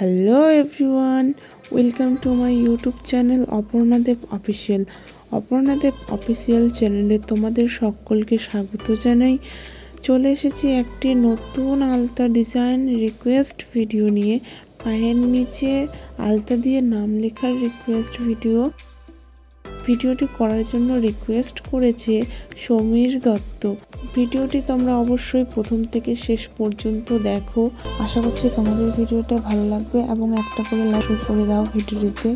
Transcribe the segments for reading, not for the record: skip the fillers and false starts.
Hello everyone, welcome to my YouTube channel Aparna Deb official. Aparna Deb official চ্যানেলে তোমাদের সকলকে স্বাগত জানাই। চলে এসেছি একটি নতুন আলতা ডিজাইন রিকোয়েস্ট ভিডিও নিয়ে। পায়ের নিচে আলতা দিয়ে নাম লেখার রিকোয়েস্ট ভিডিওটি করার জন্য রিকোয়েস্ট করেছে সমীর দত্ত। ভিডিওটি তোমরা অবশ্যই প্রথম থেকে শেষ পর্যন্ত দেখো। আশা করছি তোমাদের ভিডিওটা ভালো লাগবে এবং একটা করে লাইক করে দাও ভিডিওটিতে।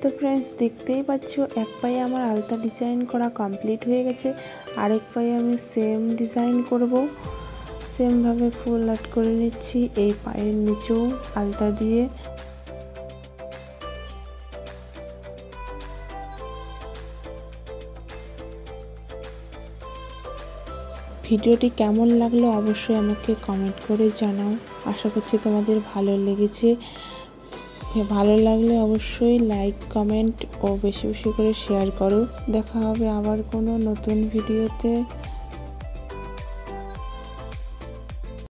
তো ফ্রেন্ডস, দেখতেই পাচ্ছ এক পায়ে আমার আলতা ডিজাইন করা কমপ্লিট হয়ে গেছে। আরেক পায়ে আমি সেম ডিজাইন করব। সেমভাবে ফুল আর্ট করে নিচ্ছি এই পায়ের নিচেও আলতা দিয়ে। ভিডিওটি কেমন লাগলো অবশ্যই আমাকে কমেন্ট করে জানাও। আশা করছি তোমাদের ভালো লেগেছে। ভালো লাগলে অবশ্যই লাইক, কমেন্ট ও বেশি বেশি করে শেয়ার করো। দেখা হবে আবার কোনো নতুন ভিডিওতে।